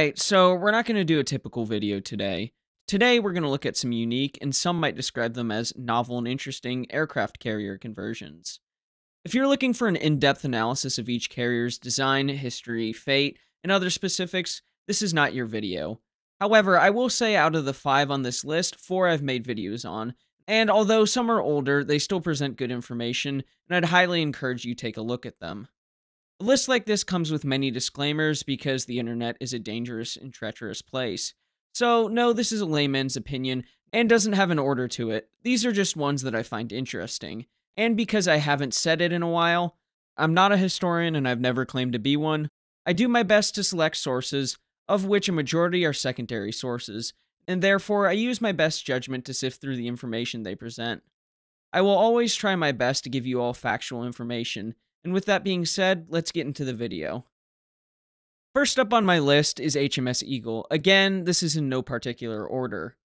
Alright, so we're not going to do a typical video today. Today we're going to look at some unique, and some might describe them as novel and interesting, aircraft carrier conversions. If you're looking for an in-depth analysis of each carrier's design, history, fate, and other specifics, this is not your video. However, I will say out of the 5 on this list, 4 I've made videos on, and although some are older, they still present good information, and I'd highly encourage you take a look at them. A list like this comes with many disclaimers because the internet is a dangerous and treacherous place. So, no, this is a layman's opinion and doesn't have an order to it. These are just ones that I find interesting. And because I haven't said it in a while, I'm not a historian and I've never claimed to be one, I do my best to select sources, of which a majority are secondary sources, and therefore I use my best judgment to sift through the information they present. I will always try my best to give you all factual information, and with that being said, let's get into the video. First up on my list is HMS Eagle. Again, this is in no particular order.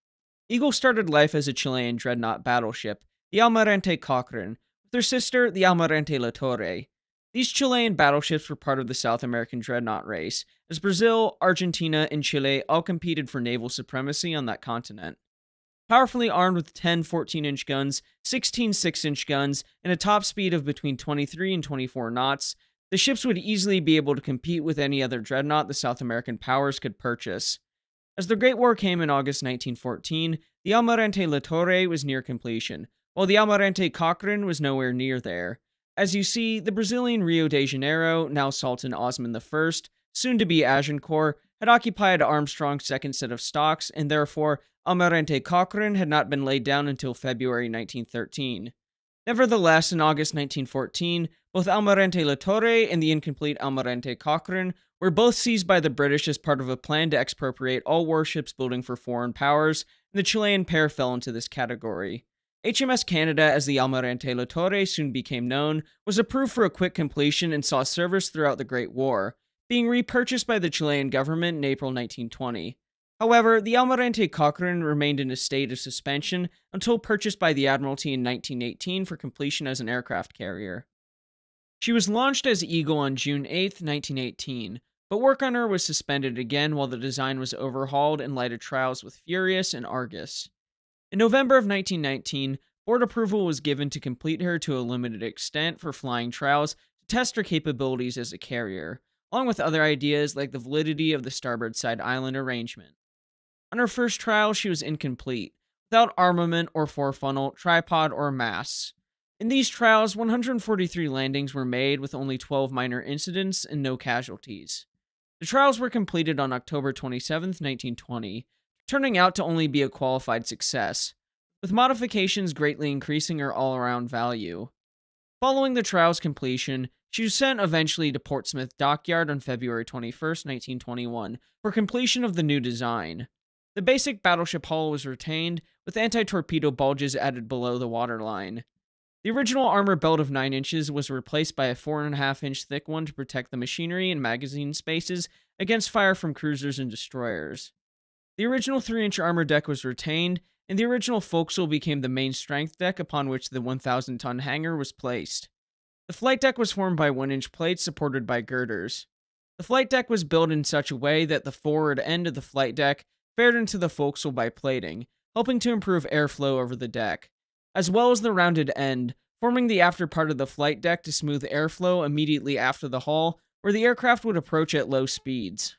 Eagle started life as a Chilean dreadnought battleship, the Almirante Cochrane, with her sister, the Almirante Latorre. These Chilean battleships were part of the South American Dreadnought Race, as Brazil, Argentina, and Chile all competed for naval supremacy on that continent. Powerfully armed with 10 14-inch guns, 16 6-inch guns, and a top speed of between 23 and 24 knots, the ships would easily be able to compete with any other dreadnought the South American powers could purchase. As the Great War came in August 1914, the Almirante Latorre was near completion, while the Almirante Cochrane was nowhere near there. As you see, the Brazilian Rio de Janeiro, now Sultan Osman I, soon to be Agincourt, had occupied Armstrong's second set of stocks, and therefore Almirante Cochrane had not been laid down until February 1913. Nevertheless, in August 1914, both Almirante Latorre and the incomplete Almirante Cochrane were both seized by the British as part of a plan to expropriate all warships building for foreign powers, and the Chilean pair fell into this category. HMS Canada, as the Almirante Latorre soon became known, was approved for a quick completion and saw service throughout the Great War, being repurchased by the Chilean government in April 1920. However, the Almirante Cochrane remained in a state of suspension until purchased by the Admiralty in 1918 for completion as an aircraft carrier. She was launched as Eagle on June 8, 1918, but work on her was suspended again while the design was overhauled in light of trials with Furious and Argus. In November of 1919, board approval was given to complete her to a limited extent for flying trials to test her capabilities as a carrier, along with other ideas like the validity of the starboard-side island arrangement. On her first trial, she was incomplete, without armament or four-funnel, tripod, or masts. In these trials, 143 landings were made with only 12 minor incidents and no casualties. The trials were completed on October 27, 1920, turning out to only be a qualified success, with modifications greatly increasing her all-around value. Following the trial's completion, she was sent eventually to Portsmouth Dockyard on February 21, 1921, for completion of the new design. The basic battleship hull was retained, with anti-torpedo bulges added below the waterline. The original armor belt of 9 inches was replaced by a 4.5-inch thick one to protect the machinery and magazine spaces against fire from cruisers and destroyers. The original 3-inch armor deck was retained, and the original forecastle became the main strength deck upon which the 1,000-ton hangar was placed. The flight deck was formed by 1-inch plates supported by girders. The flight deck was built in such a way that the forward end of the flight deck fared into the forecastle by plating, helping to improve airflow over the deck, as well as the rounded end, forming the after part of the flight deck to smooth airflow immediately after the hull, where the aircraft would approach at low speeds.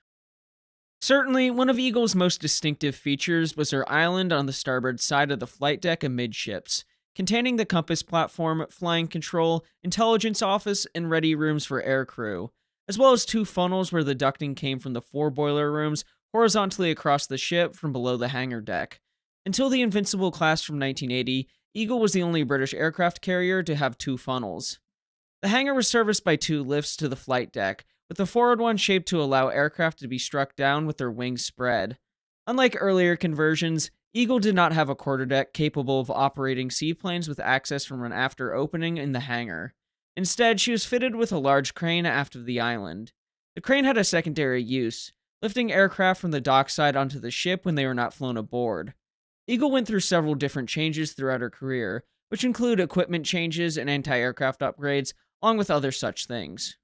Certainly, one of Eagle's most distinctive features was her island on the starboard side of the flight deck amidships, containing the compass platform, flying control, intelligence office, and ready rooms for aircrew, as well as 2 funnels where the ducting came from the 4 boiler rooms horizontally across the ship from below the hangar deck. Until the Invincible class from 1980, Eagle was the only British aircraft carrier to have 2 funnels. The hangar was serviced by 2 lifts to the flight deck, with the forward one shaped to allow aircraft to be struck down with their wings spread. Unlike earlier conversions, Eagle did not have a quarterdeck capable of operating seaplanes with access from an after opening in the hangar. Instead, she was fitted with a large crane aft of the island. The crane had a secondary use, lifting aircraft from the dockside onto the ship when they were not flown aboard. Eagle went through several different changes throughout her career, which include equipment changes and anti-aircraft upgrades, along with other such things.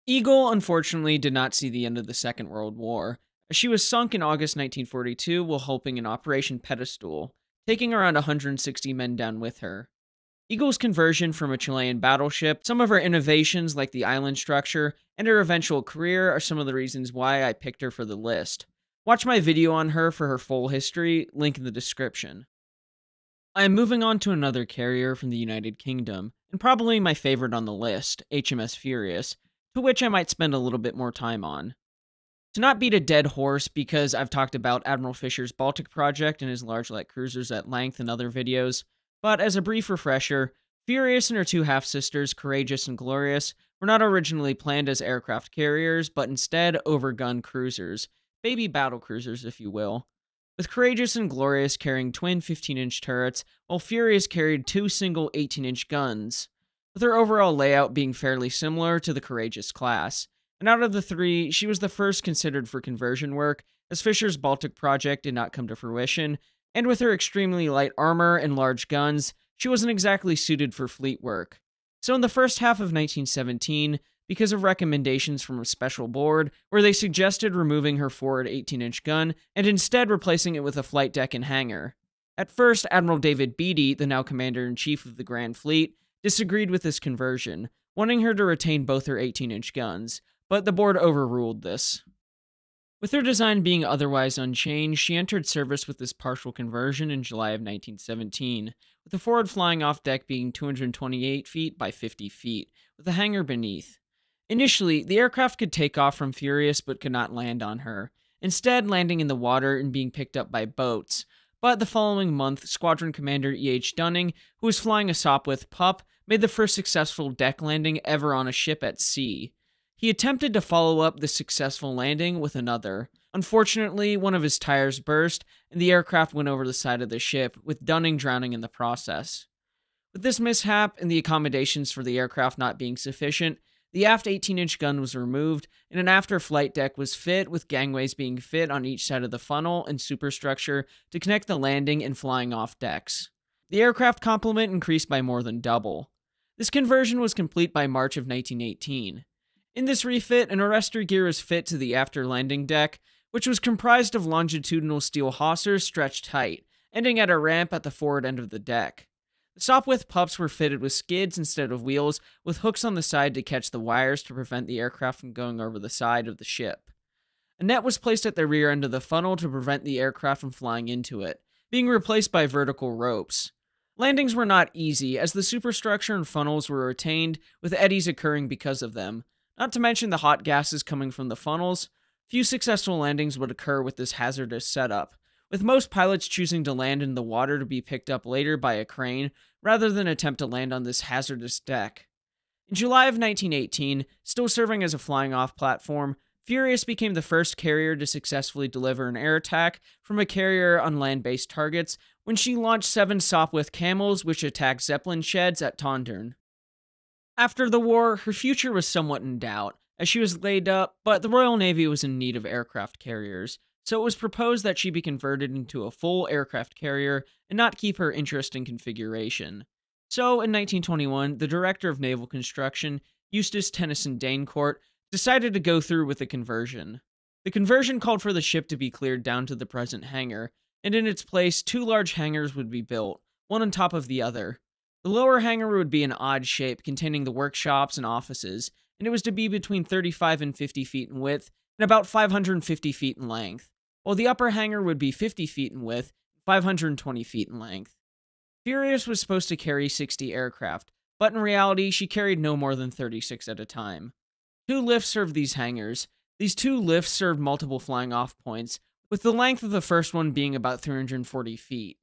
Eagle, unfortunately, did not see the end of the Second World War, as she was sunk in August 1942 while helping in Operation Pedestal, taking around 160 men down with her. Eagle's conversion from a Chilean battleship, some of her innovations like the island structure, and her eventual career are some of the reasons why I picked her for the list. Watch my video on her for her full history, link in the description. I am moving on to another carrier from the United Kingdom, and probably my favorite on the list, HMS Furious, to which I might spend a little bit more time on. To not beat a dead horse, because I've talked about Admiral Fisher's Baltic project and his large light cruisers at length in other videos, but as a brief refresher, Furious and her two half-sisters, Courageous and Glorious, were not originally planned as aircraft carriers, but instead overgun cruisers, baby battle cruisers if you will, with Courageous and Glorious carrying twin 15-inch turrets, while Furious carried two single 18-inch guns, with her overall layout being fairly similar to the Courageous class. And out of the three, she was the first considered for conversion work, as Fisher's Baltic project did not come to fruition, and with her extremely light armor and large guns, she wasn't exactly suited for fleet work. So in the first half of 1917, because of recommendations from a special board, where they suggested removing her forward 18-inch gun, and instead replacing it with a flight deck and hangar. At first, Admiral David Beatty, the now Commander-in-Chief of the Grand Fleet, disagreed with this conversion, wanting her to retain both her 18-inch guns, but the board overruled this. With her design being otherwise unchanged, she entered service with this partial conversion in July of 1917, with the forward flying off deck being 228 feet by 50 feet, with a hangar beneath. Initially, the aircraft could take off from Furious but could not land on her, instead landing in the water and being picked up by boats. But the following month, Squadron Commander E.H. Dunning, who was flying a Sopwith Pup, made the first successful deck landing ever on a ship at sea. He attempted to follow up this successful landing with another. Unfortunately, one of his tires burst, and the aircraft went over the side of the ship, with Dunning drowning in the process. With this mishap and the accommodations for the aircraft not being sufficient, the aft 18-inch gun was removed, and an after flight deck was fit, with gangways being fit on each side of the funnel and superstructure to connect the landing and flying off decks. The aircraft complement increased by more than double. This conversion was complete by March of 1918. In this refit, an arrestor gear was fit to the after landing deck, which was comprised of longitudinal steel hawsers stretched tight, ending at a ramp at the forward end of the deck. The Sopwith Pups were fitted with skids instead of wheels, with hooks on the side to catch the wires to prevent the aircraft from going over the side of the ship. A net was placed at the rear end of the funnel to prevent the aircraft from flying into it, being replaced by vertical ropes. Landings were not easy, as the superstructure and funnels were retained, with eddies occurring because of them. Not to mention the hot gases coming from the funnels. Few successful landings would occur with this hazardous setup, with most pilots choosing to land in the water to be picked up later by a crane, rather than attempt to land on this hazardous deck. In July of 1918, still serving as a flying-off platform, Furious became the first carrier to successfully deliver an air attack from a carrier on land-based targets when she launched 7 Sopwith Camels which attacked Zeppelin sheds at Tondern. After the war, her future was somewhat in doubt, as she was laid up, but the Royal Navy was in need of aircraft carriers, so it was proposed that she be converted into a full aircraft carrier and not keep her interesting configuration. So, in 1921, the Director of Naval Construction, Eustace Tennyson Danecourt, decided to go through with the conversion. The conversion called for the ship to be cleared down to the present hangar, and in its place, 2 large hangars would be built, one on top of the other. The lower hangar would be an odd shape containing the workshops and offices, and it was to be between 35 and 50 feet in width and about 550 feet in length, while the upper hangar would be 50 feet in width and 520 feet in length. Furious was supposed to carry 60 aircraft, but in reality, she carried no more than 36 at a time. 2 lifts served these hangars. These 2 lifts served multiple flying-off points, with the length of the first one being about 340 feet.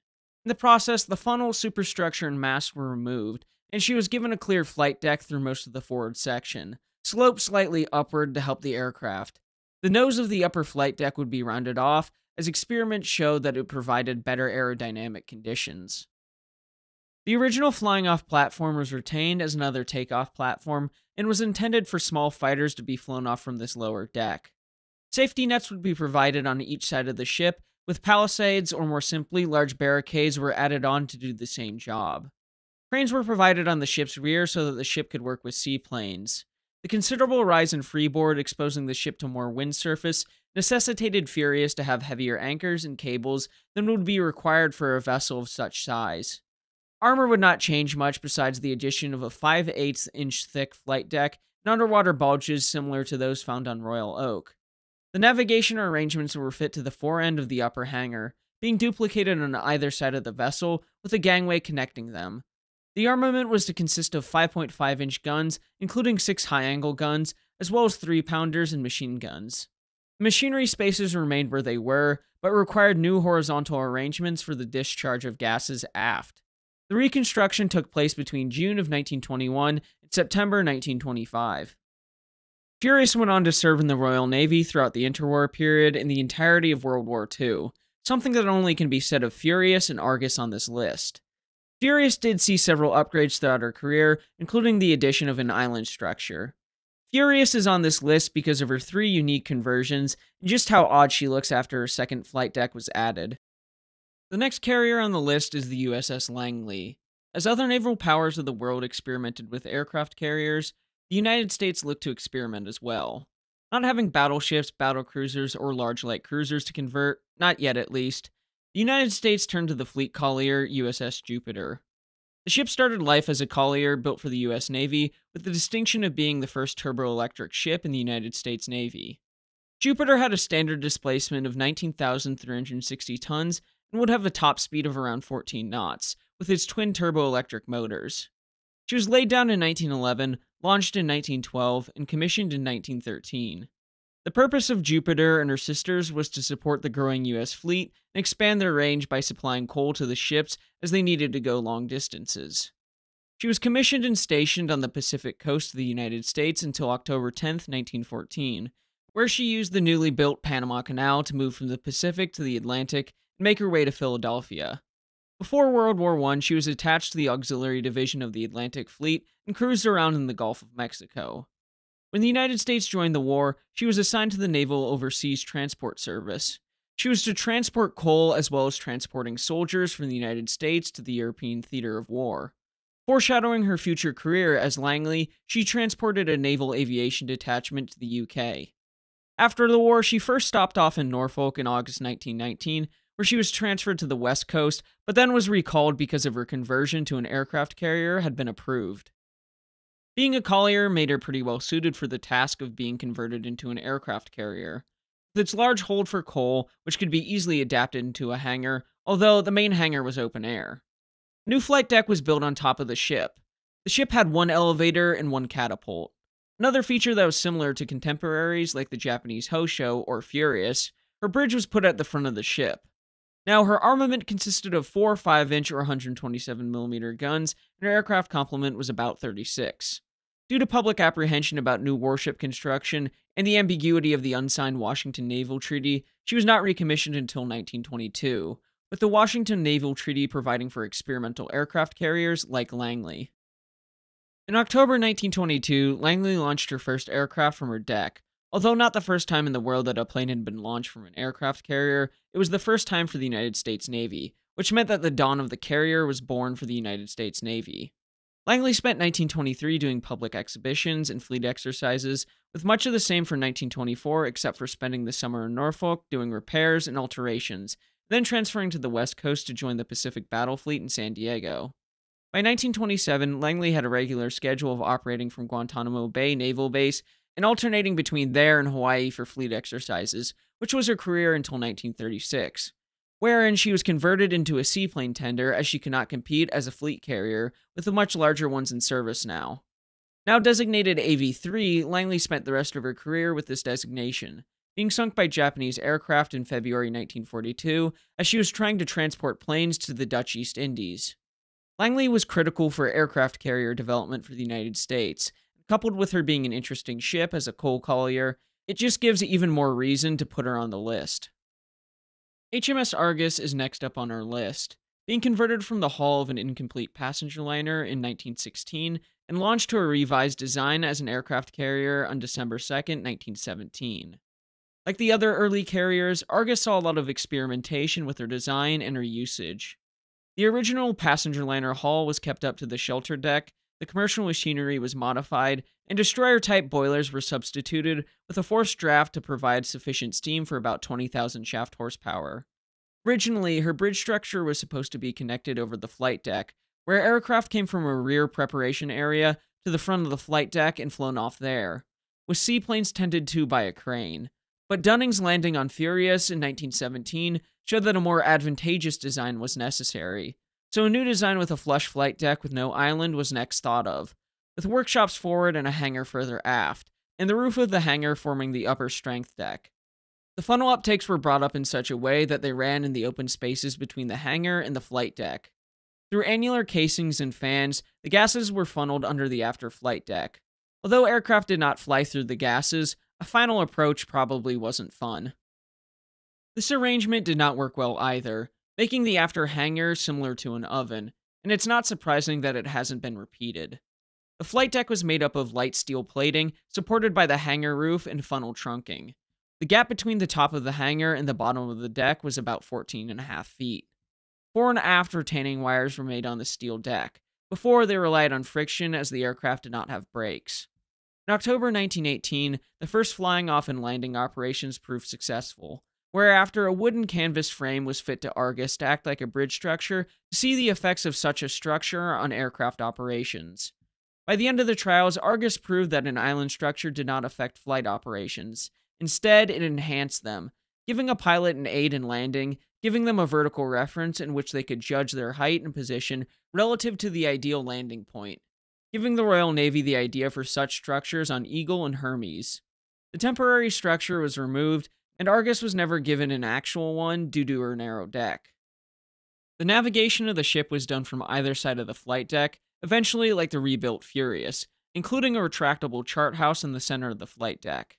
In the process, the funnel, superstructure, and masts were removed, and she was given a clear flight deck through most of the forward section, sloped slightly upward to help the aircraft. The nose of the upper flight deck would be rounded off, as experiments showed that it provided better aerodynamic conditions. The original flying-off platform was retained as another takeoff platform and was intended for small fighters to be flown off from this lower deck. Safety nets would be provided on each side of the ship, with palisades, or more simply, large barricades were added on to do the same job. Cranes were provided on the ship's rear so that the ship could work with seaplanes. The considerable rise in freeboard, exposing the ship to more wind surface, necessitated Furious to have heavier anchors and cables than would be required for a vessel of such size. Armor would not change much besides the addition of a 5/8 inch thick flight deck and underwater bulges similar to those found on Royal Oak. The navigation arrangements were fit to the fore end of the upper hangar, being duplicated on either side of the vessel with a gangway connecting them. The armament was to consist of 5.5 inch guns, including 6 high-angle guns, as well as 3-pounders and machine guns. The machinery spaces remained where they were, but required new horizontal arrangements for the discharge of gases aft. The reconstruction took place between June of 1921 and September 1925. Furious went on to serve in the Royal Navy throughout the interwar period and the entirety of World War II, something that only can be said of Furious and Argus on this list. Furious did see several upgrades throughout her career, including the addition of an island structure. Furious is on this list because of her 3 unique conversions and just how odd she looks after her second flight deck was added. The next carrier on the list is the USS Langley. As other naval powers of the world experimented with aircraft carriers, the United States looked to experiment as well. Not having battleships, battlecruisers, or large light cruisers to convert, not yet at least, the United States turned to the fleet collier USS Jupiter. The ship started life as a collier built for the US Navy, with the distinction of being the first turboelectric ship in the United States Navy. Jupiter had a standard displacement of 19,360 tons and would have a top speed of around 14 knots, with its twin turboelectric motors. She was laid down in 1911, launched in 1912, and commissioned in 1913. The purpose of Jupiter and her sisters was to support the growing U.S. fleet and expand their range by supplying coal to the ships as they needed to go long distances. She was commissioned and stationed on the Pacific coast of the United States until October 10, 1914, where she used the newly built Panama Canal to move from the Pacific to the Atlantic and make her way to Philadelphia. Before World War I, she was attached to the Auxiliary Division of the Atlantic Fleet and cruised around in the Gulf of Mexico. When the United States joined the war, she was assigned to the Naval Overseas Transport Service. She was to transport coal as well as transporting soldiers from the United States to the European theater of war. Foreshadowing her future career as Langley, she transported a naval aviation detachment to the UK. After the war, she first stopped off in Norfolk in August 1919, where she was transferred to the West Coast, but then was recalled because of her conversion to an aircraft carrier had been approved. Being a collier made her pretty well suited for the task of being converted into an aircraft carrier. With its large hold for coal, which could be easily adapted into a hangar, although the main hangar was open air. A new flight deck was built on top of the ship. The ship had 1 elevator and 1 catapult. Another feature that was similar to contemporaries like the Japanese Hosho or Furious, her bridge was put at the front of the ship. Now, her armament consisted of 4 5-inch or 127mm guns, and her aircraft complement was about 36. Due to public apprehension about new warship construction and the ambiguity of the unsigned Washington Naval Treaty, she was not recommissioned until 1922, with the Washington Naval Treaty providing for experimental aircraft carriers like Langley. In October 1922, Langley launched her first aircraft from her deck. Although not the first time in the world that a plane had been launched from an aircraft carrier, it was the first time for the United States Navy, which meant that the dawn of the carrier was born for the United States Navy. Langley spent 1923 doing public exhibitions and fleet exercises, with much of the same for 1924 except for spending the summer in Norfolk doing repairs and alterations, then transferring to the West Coast to join the Pacific Battle Fleet in San Diego. By 1927, Langley had a regular schedule of operating from Guantanamo Bay Naval Base and alternating between there and Hawaii for fleet exercises, which was her career until 1936, wherein she was converted into a seaplane tender as she could not compete as a fleet carrier with the much larger ones in service now. Now designated AV-3, Langley spent the rest of her career with this designation, being sunk by Japanese aircraft in February 1942 as she was trying to transport planes to the Dutch East Indies. Langley was critical for aircraft carrier development for the United States. Coupled with her being an interesting ship as a coal collier, it just gives even more reason to put her on the list. HMS Argus is next up on our list, being converted from the hull of an incomplete passenger liner in 1916 and launched to a revised design as an aircraft carrier on December 2, 1917. Like the other early carriers, Argus saw a lot of experimentation with her design and her usage. The original passenger liner hull was kept up to the shelter deck, the commercial machinery was modified, and destroyer-type boilers were substituted with a forced draft to provide sufficient steam for about 20,000 shaft horsepower. Originally, her bridge structure was supposed to be connected over the flight deck, where aircraft came from a rear preparation area to the front of the flight deck and flown off there, with seaplanes tended to by a crane. But Dunning's landing on Furious in 1917 showed that a more advantageous design was necessary, so a new design with a flush flight deck with no island was next thought of, with workshops forward and a hangar further aft, and the roof of the hangar forming the upper strength deck. The funnel uptakes were brought up in such a way that they ran in the open spaces between the hangar and the flight deck. Through annular casings and fans, the gases were funneled under the after flight deck. Although aircraft did not fly through the gases, a final approach probably wasn't fun. This arrangement did not work well either, making the after hangar similar to an oven, and it's not surprising that it hasn't been repeated. The flight deck was made up of light steel plating, supported by the hangar roof and funnel trunking. The gap between the top of the hangar and the bottom of the deck was about 14.5 feet. Fore and aft retaining wires were made on the steel deck. Before, they relied on friction as the aircraft did not have brakes. In October 1918, the first flying off and landing operations proved successful, whereafter a wooden canvas frame was fit to Argus to act like a bridge structure to see the effects of such a structure on aircraft operations. By the end of the trials, Argus proved that an island structure did not affect flight operations. Instead, it enhanced them, giving a pilot an aid in landing, giving them a vertical reference in which they could judge their height and position relative to the ideal landing point, giving the Royal Navy the idea for such structures on Eagle and Hermes. The temporary structure was removed, and Argus was never given an actual one due to her narrow deck. The navigation of the ship was done from either side of the flight deck, eventually like the rebuilt Furious, including a retractable chart house in the center of the flight deck.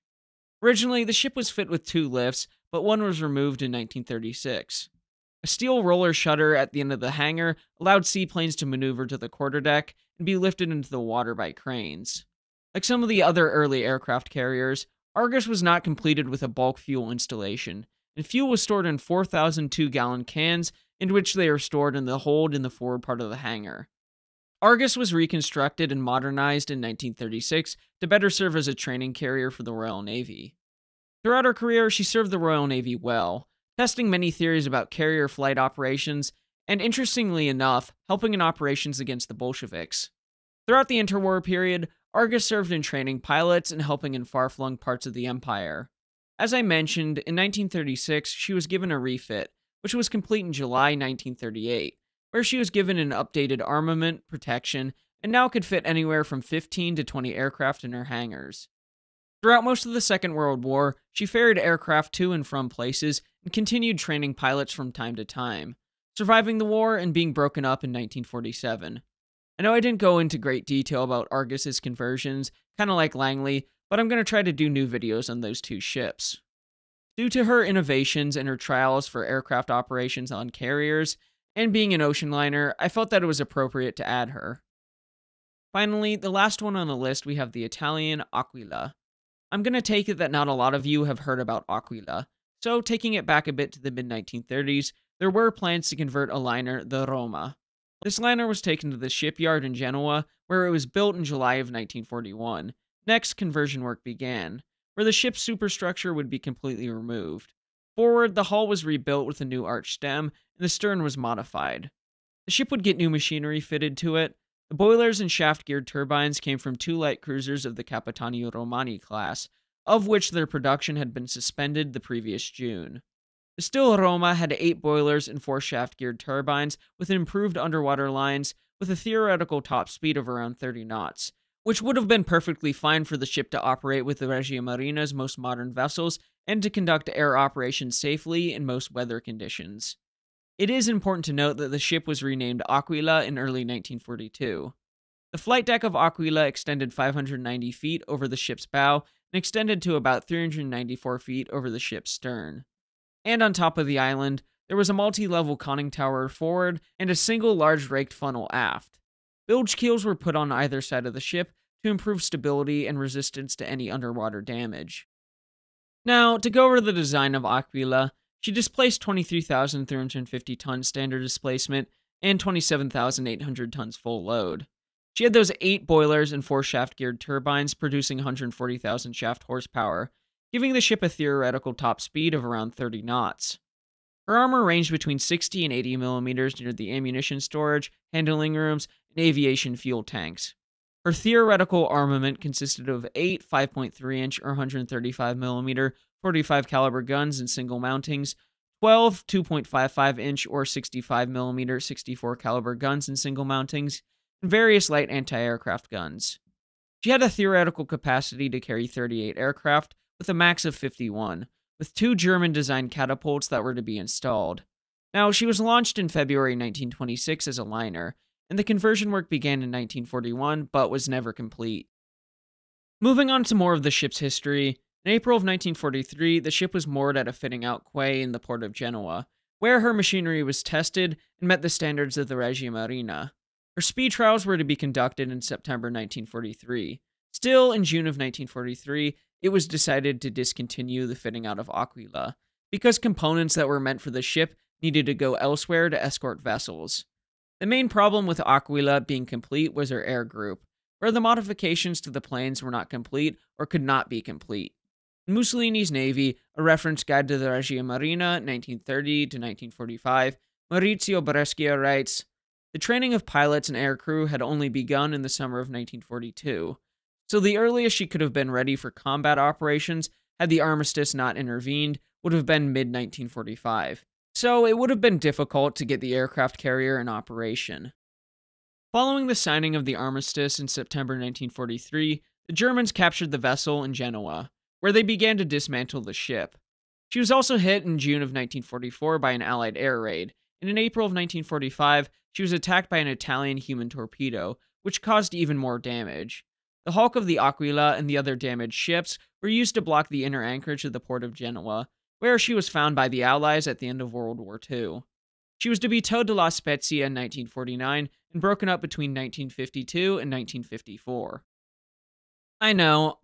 Originally, the ship was fit with 2 lifts, but one was removed in 1936. A steel roller shutter at the end of the hangar allowed seaplanes to maneuver to the quarterdeck and be lifted into the water by cranes. Like some of the other early aircraft carriers, Argus was not completed with a bulk fuel installation, and fuel was stored in 4,000 2-gallon cans in which they are stored in the hold in the forward part of the hangar. Argus was reconstructed and modernized in 1936 to better serve as a training carrier for the Royal Navy. Throughout her career, she served the Royal Navy well, testing many theories about carrier flight operations, and interestingly enough, helping in operations against the Bolsheviks. Throughout the interwar period, Argus served in training pilots and helping in far-flung parts of the Empire. As I mentioned, in 1936, she was given a refit, which was complete in July 1938. Where she was given an updated armament, protection, and now could fit anywhere from 15 to 20 aircraft in her hangars. Throughout most of the Second World War, she ferried aircraft to and from places and continued training pilots from time to time, surviving the war and being broken up in 1947. I know I didn't go into great detail about Argus's conversions, kind of like Langley, but I'm going to try to do new videos on those 2 ships. Due to her innovations and her trials for aircraft operations on carriers, and being an ocean liner, I felt that it was appropriate to add her. Finally, the last one on the list, we have the Italian Aquila. I'm going to take it that not a lot of you have heard about Aquila, so taking it back a bit to the mid-1930s, there were plans to convert a liner, the Roma. This liner was taken to the shipyard in Genoa, where it was built in July of 1941. Next, conversion work began, where the ship's superstructure would be completely removed. Forward, the hull was rebuilt with a new arch stem, and the stern was modified. The ship would get new machinery fitted to it. The boilers and shaft-geared turbines came from 2 light cruisers of the Capitani Romani class, of which their production had been suspended the previous June. The still Roma had 8 boilers and 4 shaft-geared turbines with improved underwater lines with a theoretical top speed of around 30 knots, which would have been perfectly fine for the ship to operate with the Regia Marina's most modern vessels and to conduct air operations safely in most weather conditions. It is important to note that the ship was renamed Aquila in early 1942. The flight deck of Aquila extended 590 feet over the ship's bow and extended to about 394 feet over the ship's stern. And on top of the island, there was a multi-level conning tower forward and a single large raked funnel aft. Bilge keels were put on either side of the ship to improve stability and resistance to any underwater damage. Now, to go over the design of Aquila, she displaced 23,350 tons standard displacement and 27,800 tons full load. She had those 8 boilers and 4 shaft-geared turbines producing 140,000 shaft horsepower, giving the ship a theoretical top speed of around 30 knots. Her armor ranged between 60 and 80 millimeters near the ammunition storage, handling rooms, and aviation fuel tanks. Her theoretical armament consisted of 8 5.3-inch or 135 millimeter 45 caliber guns in single mountings, 12 2.55-inch or 65 millimeter 64 caliber guns in single mountings, and various light anti-aircraft guns. She had a theoretical capacity to carry 38 aircraft with a max of 51, with 2 German-designed catapults that were to be installed. Now, she was launched in February 1926 as a liner, and the conversion work began in 1941, but was never complete. Moving on to more of the ship's history, in April of 1943, the ship was moored at a fitting-out quay in the port of Genoa, where her machinery was tested and met the standards of the Regia Marina. Her speed trials were to be conducted in September 1943. Still, in June of 1943, it was decided to discontinue the fitting out of Aquila, because components that were meant for the ship needed to go elsewhere to escort vessels. The main problem with Aquila being complete was her air group, where the modifications to the planes were not complete or could not be complete. In Mussolini's Navy, a reference guide to the Regia Marina, 1930 to 1945, Maurizio Brescia writes, "The training of pilots and aircrew had only begun in the summer of 1942, so the earliest she could have been ready for combat operations, had the armistice not intervened, would have been mid-1945. So it would have been difficult to get the aircraft carrier in operation." Following the signing of the armistice in September 1943, the Germans captured the vessel in Genoa, where they began to dismantle the ship. She was also hit in June of 1944 by an Allied air raid, and in April of 1945, she was attacked by an Italian human torpedo, which caused even more damage. The hulk of the Aquila and the other damaged ships were used to block the inner anchorage of the port of Genoa, where she was found by the Allies at the end of World War II. She was to be towed to La Spezia in 1949 and broken up between 1952 and 1954. I know.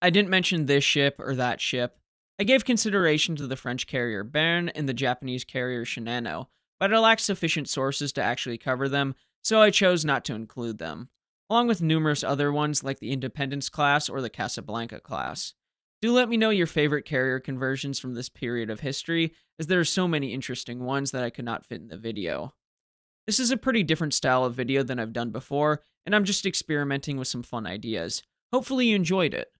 I didn't mention this ship or that ship. I gave consideration to the French carrier Bern and the Japanese carrier Shinano, but I lacked sufficient sources to actually cover them, so I chose not to include them, along with numerous other ones like the Independence class or the Casablanca class. Do let me know your favorite carrier conversions from this period of history, as there are so many interesting ones that I could not fit in the video. This is a pretty different style of video than I've done before, and I'm just experimenting with some fun ideas. Hopefully you enjoyed it.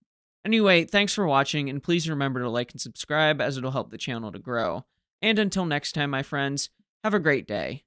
Anyway, thanks for watching, and please remember to like and subscribe as it'll help the channel to grow. And until next time, my friends, have a great day.